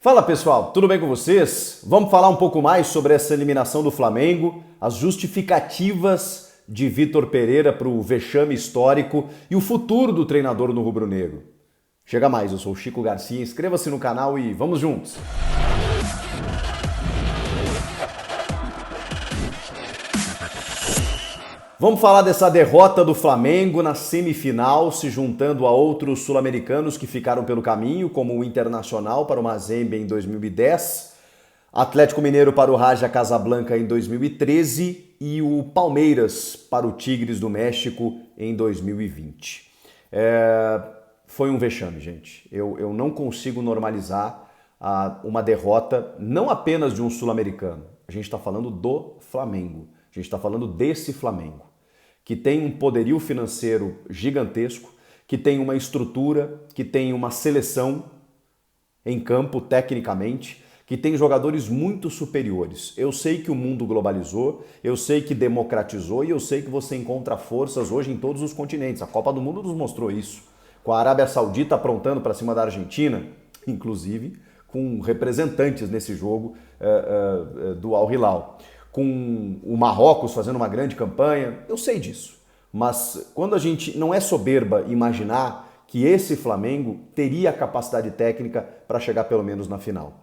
Fala pessoal, tudo bem com vocês? Vamos falar um pouco mais sobre essa eliminação do Flamengo, as justificativas de Vitor Pereira para o vexame histórico e o futuro do treinador no rubro-negro. Chega mais, eu sou o Chico Garcia, inscreva-se no canal e vamos juntos! Vamos falar dessa derrota do Flamengo na semifinal, se juntando a outros sul-americanos que ficaram pelo caminho, como o Internacional para o Mazembe em 2010, Atlético Mineiro para o Raja Casablanca em 2013 e o Palmeiras para o Tigres do México em 2020. Foi um vexame, gente. Eu não consigo normalizar uma derrota não apenas de um sul-americano. A gente está falando do Flamengo. A gente está falando desse Flamengo, que tem um poderio financeiro gigantesco, que tem uma estrutura, que tem uma seleção em campo tecnicamente, que tem jogadores muito superiores. Eu sei que o mundo globalizou, eu sei que democratizou e eu sei que você encontra forças hoje em todos os continentes. A Copa do Mundo nos mostrou isso. Com a Arábia Saudita aprontando para cima da Argentina, inclusive com representantes nesse jogo do Al Hilal. Com o Marrocos fazendo uma grande campanha, eu sei disso. Mas quando a gente não é soberba imaginar que esse Flamengo teria a capacidade técnica para chegar pelo menos na final.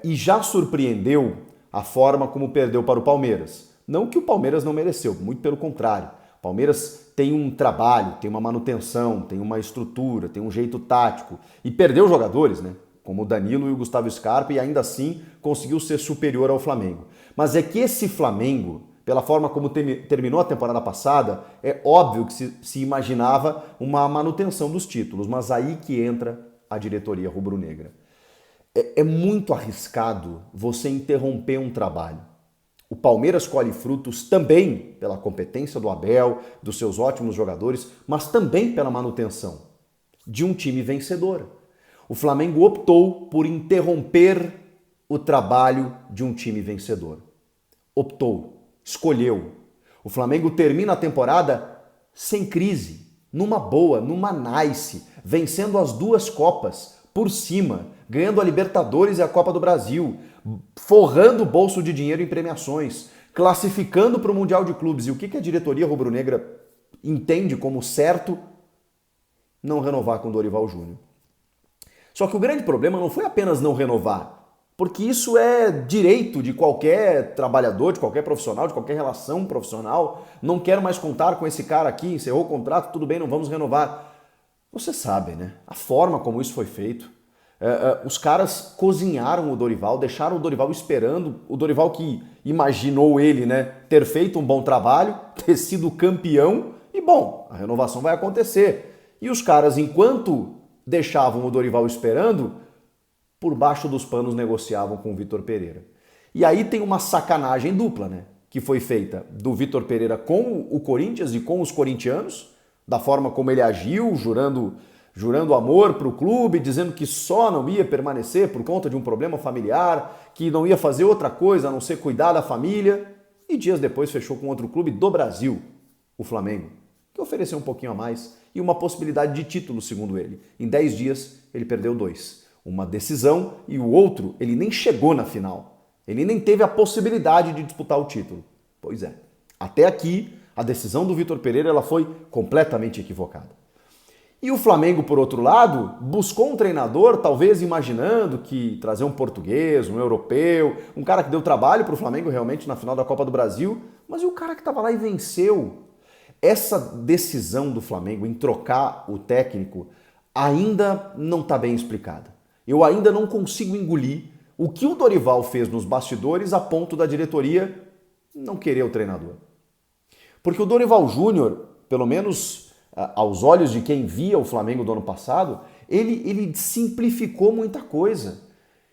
E já surpreendeu a forma como perdeu para o Palmeiras. Não que o Palmeiras não mereceu, muito pelo contrário. O Palmeiras tem um trabalho, tem uma manutenção, tem uma estrutura, tem um jeito tático. E perdeu jogadores, né? Como o Danilo e o Gustavo Scarpa, e ainda assim conseguiu ser superior ao Flamengo. Mas é que esse Flamengo, pela forma como terminou a temporada passada, é óbvio que se imaginava uma manutenção dos títulos, mas aí que entra a diretoria rubro-negra. É muito arriscado você interromper um trabalho. O Palmeiras colhe frutos também pela competência do Abel, dos seus ótimos jogadores, mas também pela manutenção de um time vencedor. O Flamengo optou por interromper o trabalho de um time vencedor. Optou, escolheu. O Flamengo termina a temporada sem crise, numa boa, numa nice, vencendo as duas Copas por cima, ganhando a Libertadores e a Copa do Brasil, forrando o bolso de dinheiro em premiações, classificando para o Mundial de Clubes. E o que a diretoria rubro-negra entende como certo? Não renovar com Dorival Júnior. Só que o grande problema não foi apenas não renovar, porque isso é direito de qualquer trabalhador, de qualquer profissional, de qualquer relação profissional. Não quero mais contar com esse cara aqui, encerrou o contrato, tudo bem, não vamos renovar. Você sabe, né? A forma como isso foi feito. Os caras cozinharam o Dorival, deixaram o Dorival esperando, o Dorival que imaginou ele, né, ter feito um bom trabalho, ter sido campeão, e bom, a renovação vai acontecer. E os caras, enquanto deixavam o Dorival esperando, por baixo dos panos negociavam com o Vitor Pereira. E aí tem uma sacanagem dupla, né? Que foi feita do Vitor Pereira com o Corinthians e com os corintianos, da forma como ele agiu, jurando amor para o clube, dizendo que só não ia permanecer por conta de um problema familiar, que não ia fazer outra coisa a não ser cuidar da família, e dias depois fechou com outro clube do Brasil, o Flamengo, que ofereceu um pouquinho a mais e uma possibilidade de título, segundo ele. Em 10 dias, ele perdeu 2. Uma decisão e o outro, ele nem chegou na final. Ele nem teve a possibilidade de disputar o título. Pois é. Até aqui, a decisão do Vitor Pereira ela foi completamente equivocada. E o Flamengo, por outro lado, buscou um treinador, talvez imaginando que trazer um português, um europeu, um cara que deu trabalho para o Flamengo realmente na final da Copa do Brasil, mas e o cara que estava lá e venceu? Essa decisão do Flamengo em trocar o técnico ainda não está bem explicada. Eu ainda não consigo engolir o que o Dorival fez nos bastidores a ponto da diretoria não querer o treinador. Porque o Dorival Júnior, pelo menos aos olhos de quem via o Flamengo do ano passado, ele simplificou muita coisa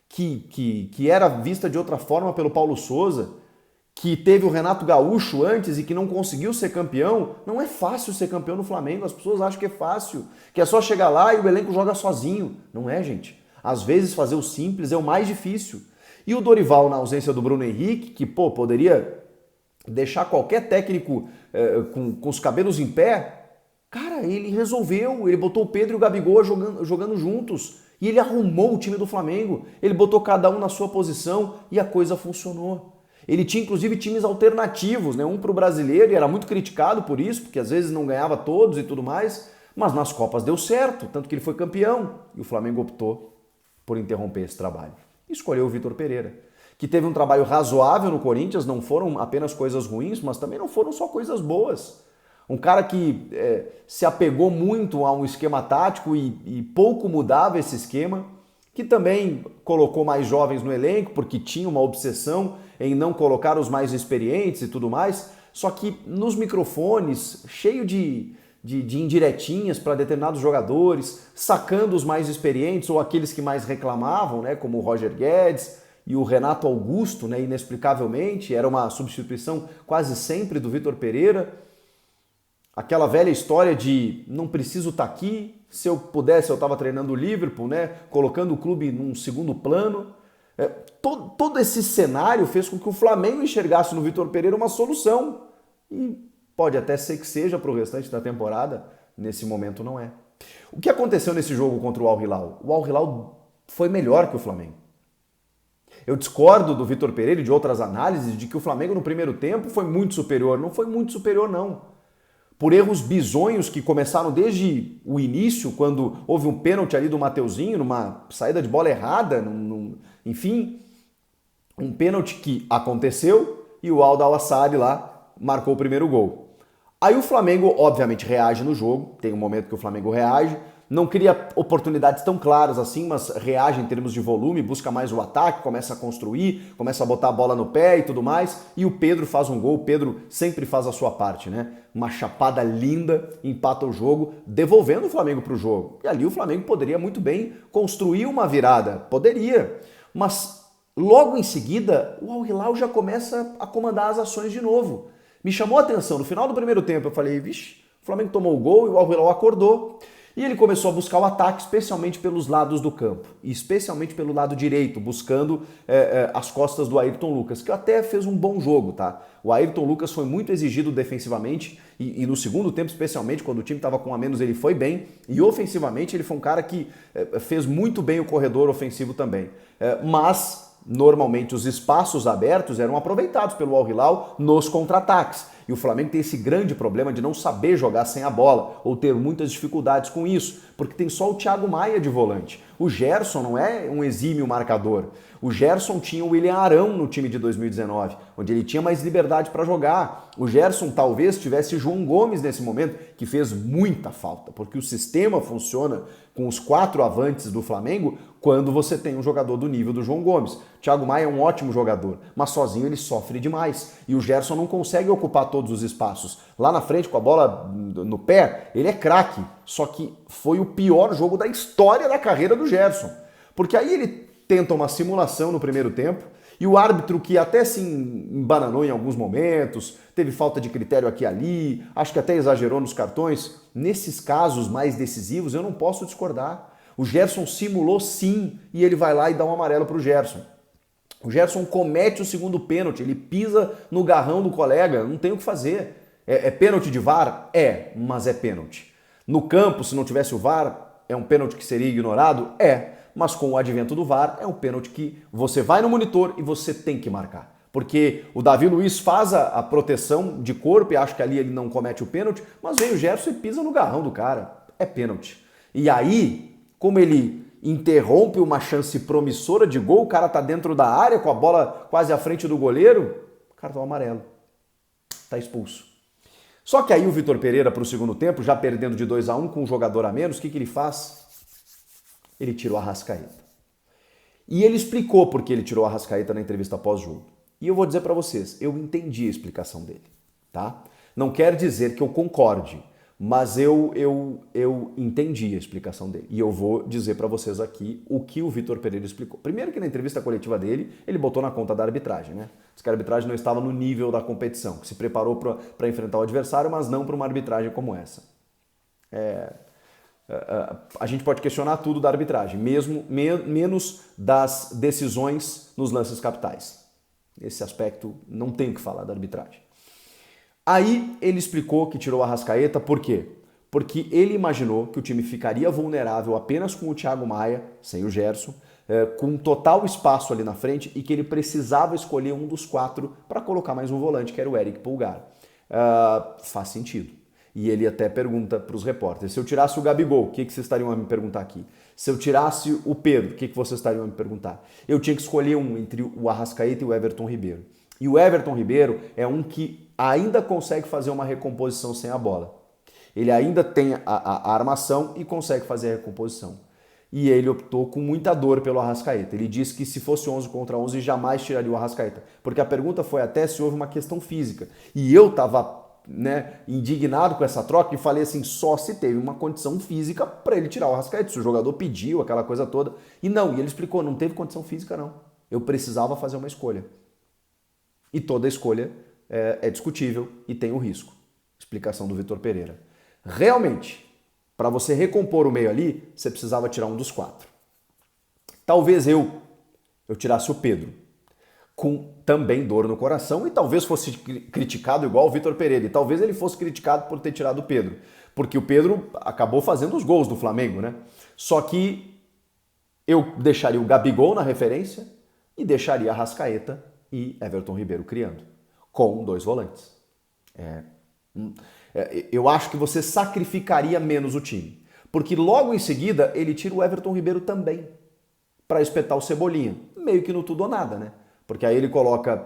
que era vista de outra forma pelo Paulo Sousa, que teve o Renato Gaúcho antes e que não conseguiu ser campeão. Não é fácil ser campeão no Flamengo, as pessoas acham que é fácil, que é só chegar lá e o elenco joga sozinho. Não é, gente. Às vezes fazer o simples é o mais difícil. E o Dorival, na ausência do Bruno Henrique, que poderia deixar qualquer técnico com os cabelos em pé, cara, ele resolveu, ele botou o Pedro e o Gabigol jogando juntos E ele arrumou o time do Flamengo, ele botou cada um na sua posição e a coisa funcionou. Ele tinha inclusive times alternativos, né? Um para o brasileiro, e era muito criticado por isso, porque às vezes não ganhava todos e tudo mais, mas nas Copas deu certo, tanto que ele foi campeão. E o Flamengo optou por interromper esse trabalho. E escolheu o Vitor Pereira, que teve um trabalho razoável no Corinthians, não foram apenas coisas ruins, mas também não foram só coisas boas. Um cara que se apegou muito a um esquema tático e pouco mudava esse esquema, que também colocou mais jovens no elenco, porque tinha uma obsessão em não colocar os mais experientes e tudo mais, só que nos microfones, cheio de indiretinhas para determinados jogadores, sacando os mais experientes ou aqueles que mais reclamavam, né, como o Roger Guedes e o Renato Augusto, né, inexplicavelmente, era uma substituição quase sempre do Vitor Pereira. Aquela velha história de não preciso estar aqui, se eu pudesse eu estava treinando o Liverpool, né? Colocando o clube num segundo plano. Todo esse cenário fez com que o Flamengo enxergasse no Vitor Pereira uma solução. E pode até ser que seja para o restante da temporada, nesse momento não é. O que aconteceu nesse jogo contra o Al Hilal? O Al Hilal foi melhor que o Flamengo. Eu discordo do Vitor Pereira e de outras análises de que o Flamengo no primeiro tempo foi muito superior. Não foi muito superior, não. Por erros bizonhos que começaram desde o início, quando houve um pênalti ali do Mateuzinho, numa saída de bola errada, enfim, um pênalti que aconteceu e o Aldo Al-Assad lá marcou o primeiro gol. Aí o Flamengo, obviamente, reage no jogo, tem um momento que o Flamengo reage, não cria oportunidades tão claras assim, mas reage em termos de volume, busca mais o ataque, começa a construir, começa a botar a bola no pé e tudo mais, e o Pedro faz um gol, o Pedro sempre faz a sua parte, né? Uma chapada linda, empata o jogo, devolvendo o Flamengo para o jogo. E ali o Flamengo poderia muito bem construir uma virada, poderia, mas logo em seguida o Al Hilal já começa a comandar as ações de novo. Me chamou a atenção, no final do primeiro tempo eu falei, vixe, o Flamengo tomou o gol e o Al Hilal acordou. E ele começou a buscar o ataque, especialmente pelos lados do campo, e especialmente pelo lado direito, buscando as costas do Ayrton Lucas, que até fez um bom jogo, tá? O Ayrton Lucas foi muito exigido defensivamente, e no segundo tempo, especialmente, quando o time estava com um a menos, ele foi bem, e ofensivamente ele foi um cara que fez muito bem o corredor ofensivo também. Mas, normalmente, os espaços abertos eram aproveitados pelo Al Hilal nos contra-ataques. E o Flamengo tem esse grande problema de não saber jogar sem a bola, ou ter muitas dificuldades com isso, porque tem só o Thiago Maia de volante. O Gerson não é um exímio marcador. O Gerson tinha o William Arão no time de 2019, onde ele tinha mais liberdade para jogar. O Gerson talvez tivesse João Gomes nesse momento, que fez muita falta, porque o sistema funciona com os 4 avantes do Flamengo quando você tem um jogador do nível do João Gomes. Thiago Maia é um ótimo jogador, mas sozinho ele sofre demais. E o Gerson não consegue ocupar todos os espaços. Lá na frente, com a bola no pé, ele é craque. Só que foi o pior jogo da história da carreira do Gerson. Porque aí ele tenta uma simulação no primeiro tempo, e o árbitro, que até se embananou em alguns momentos, teve falta de critério aqui e ali, acho que até exagerou nos cartões, nesses casos mais decisivos eu não posso discordar. O Gerson simulou sim, e ele vai lá e dá um amarelo para o Gerson. O Gerson comete o segundo pênalti, ele pisa no garrão do colega, não tem o que fazer. É pênalti de VAR? É, mas é pênalti. No campo, se não tivesse o VAR, é um pênalti que seria ignorado? É. Mas com o advento do VAR, é um pênalti que você vai no monitor e você tem que marcar. Porque o Davi Luiz faz a proteção de corpo e acho que ali ele não comete o pênalti, mas vem o Gerson e pisa no garrão do cara. É pênalti. E aí, como ele interrompe uma chance promissora de gol, o cara tá dentro da área com a bola quase à frente do goleiro, cartão amarelo. Tá expulso. Só que aí o Vitor Pereira, para o segundo tempo, já perdendo de 2-1 com um jogador a menos, o que ele faz? Ele tirou a Arrascaeta. E ele explicou por que ele tirou a Arrascaeta na entrevista pós-jogo. E eu vou dizer para vocês, eu entendi a explicação dele, tá? Não quer dizer que eu concorde, mas eu entendi a explicação dele. E eu vou dizer para vocês aqui o que o Vitor Pereira explicou. Primeiro que na entrevista coletiva dele, ele botou na conta da arbitragem, né? Diz que a arbitragem não estava no nível da competição, que se preparou para enfrentar o adversário, mas não para uma arbitragem como essa. A gente pode questionar tudo da arbitragem, menos das decisões nos lances capitais. Esse aspecto não tem o que falar da arbitragem. Aí ele explicou que tirou a Arrascaeta, por quê? porque ele imaginou que o time ficaria vulnerável apenas com o Thiago Maia, sem o Gerson, com total espaço ali na frente e que ele precisava escolher um dos 4 para colocar mais um volante, que era o Eric Pulgar. Faz sentido. E ele até pergunta para os repórteres, se eu tirasse o Gabigol, o que vocês estariam a me perguntar aqui? Se eu tirasse o Pedro, o que vocês estariam a me perguntar? Eu tinha que escolher um entre o Arrascaeta e o Everton Ribeiro. E o Everton Ribeiro é um que ainda consegue fazer uma recomposição sem a bola. Ele ainda tem a armação e consegue fazer a recomposição. E ele optou com muita dor pelo Arrascaeta. Ele disse que se fosse 11 contra 11 jamais tiraria o Arrascaeta. Porque a pergunta foi até se houve uma questão física. E eu estava indignado com essa troca e falei assim, só se teve uma condição física para ele tirar o Arrascaeta. Se o jogador pediu aquela coisa toda. E não, e ele explicou, não teve condição física não. Eu precisava fazer uma escolha. E toda escolha é discutível e tem um risco. Explicação do Vitor Pereira. Realmente, para você recompor o meio ali, você precisava tirar um dos 4. Talvez eu tirasse o Pedro, com também dor no coração, e talvez fosse criticado igual o Vitor Pereira, e talvez ele fosse criticado por ter tirado o Pedro, porque o Pedro acabou fazendo os gols do Flamengo, né? Só que eu deixaria o Gabigol na referência e deixaria Arrascaeta e Everton Ribeiro criando, com 2 volantes. Eu acho que você sacrificaria menos o time. Porque logo em seguida ele tira o Everton Ribeiro também para espetar o Cebolinha. Meio que no tudo ou nada, né? Porque aí ele coloca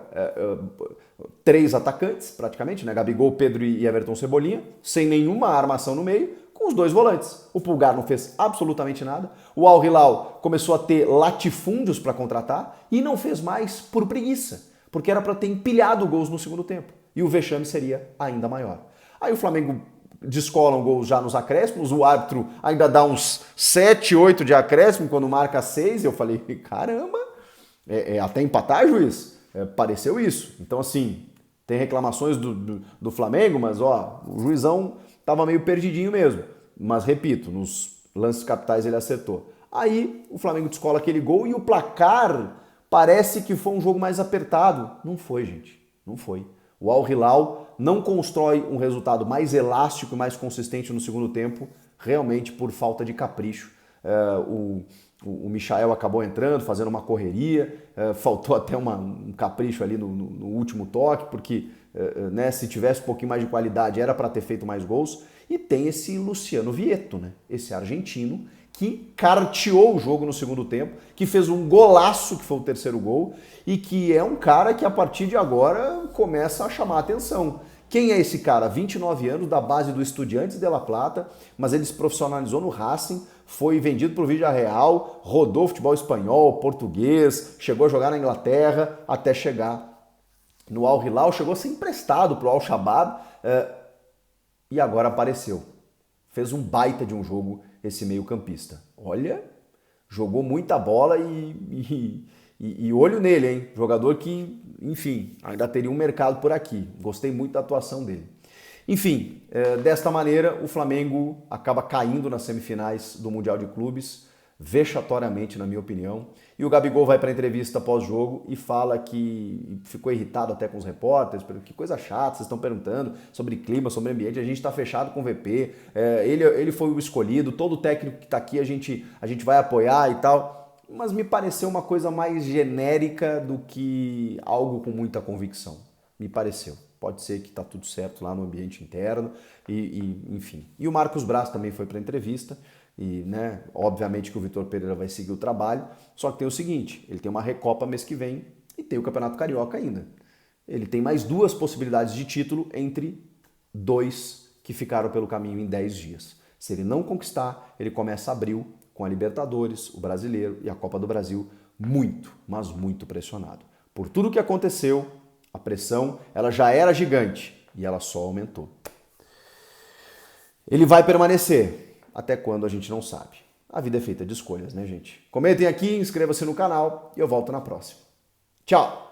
3 atacantes, praticamente, né? Gabigol, Pedro e Everton Cebolinha, sem nenhuma armação no meio, com os 2 volantes. O Pulgar não fez absolutamente nada. O Al Hilal começou a ter latifúndios para contratar e não fez mais por preguiça. Porque era para ter empilhado gols no segundo tempo. E o vexame seria ainda maior. Aí o Flamengo descola um gol já nos acréscimos, o árbitro ainda dá uns 7, 8 de acréscimo quando marca 6, eu falei, caramba, até empatar, juiz? Pareceu isso. Então assim, tem reclamações do Flamengo, mas o juizão tava meio perdidinho mesmo. Mas repito, nos lances capitais ele acertou. Aí o Flamengo descola aquele gol e o placar parece que foi um jogo mais apertado. Não foi, gente, não foi. O Al Hilal não constrói um resultado mais elástico e mais consistente no segundo tempo, realmente por falta de capricho. O Michael acabou entrando, fazendo uma correria, faltou até um capricho ali no último toque, porque se tivesse um pouquinho mais de qualidade era para ter feito mais gols. E tem esse Luciano Vietto, né? Esse argentino, que carteou o jogo no segundo tempo, que fez um golaço, que foi o 3º gol, e que é um cara que a partir de agora começa a chamar a atenção. Quem é esse cara? 29 anos, da base do Estudiantes de La Plata, mas ele se profissionalizou no Racing, foi vendido para o Villarreal, rodou futebol espanhol, português, chegou a jogar na Inglaterra, até chegar no Al Hilal, chegou a ser emprestado para o Al Shabab, e agora apareceu. Fez um baita de um jogo esse meio-campista. Olha, jogou muita bola e olho nele, hein? Jogador que, enfim, ainda teria um mercado por aqui. Gostei muito da atuação dele. Enfim, desta maneira, o Flamengo acaba caindo nas semifinais do Mundial de Clubes, vexatoriamente, na minha opinião. E o Gabigol vai para a entrevista pós-jogo e fala que ficou irritado até com os repórteres, que coisa chata, vocês estão perguntando sobre clima, sobre ambiente, a gente está fechado com o VP, ele foi o escolhido, todo técnico que está aqui a gente vai apoiar e tal, mas me pareceu uma coisa mais genérica do que algo com muita convicção, me pareceu. Pode ser que está tudo certo lá no ambiente interno, enfim. E o Marcos Braz também foi para a entrevista, e, obviamente que o Vitor Pereira vai seguir o trabalho, só que tem o seguinte, ele tem uma Recopa mês que vem e tem o Campeonato Carioca ainda. Ele tem mais 2 possibilidades de título entre 2 que ficaram pelo caminho em 10 dias. Se ele não conquistar, ele começa abril com a Libertadores, o Brasileiro e a Copa do Brasil muito, mas muito pressionado. Por tudo que aconteceu, a pressão ela já era gigante e ela só aumentou. Ele vai permanecer. Até quando a gente não sabe. A vida é feita de escolhas, né, gente? Comentem aqui, inscreva-se no canal e eu volto na próxima. Tchau!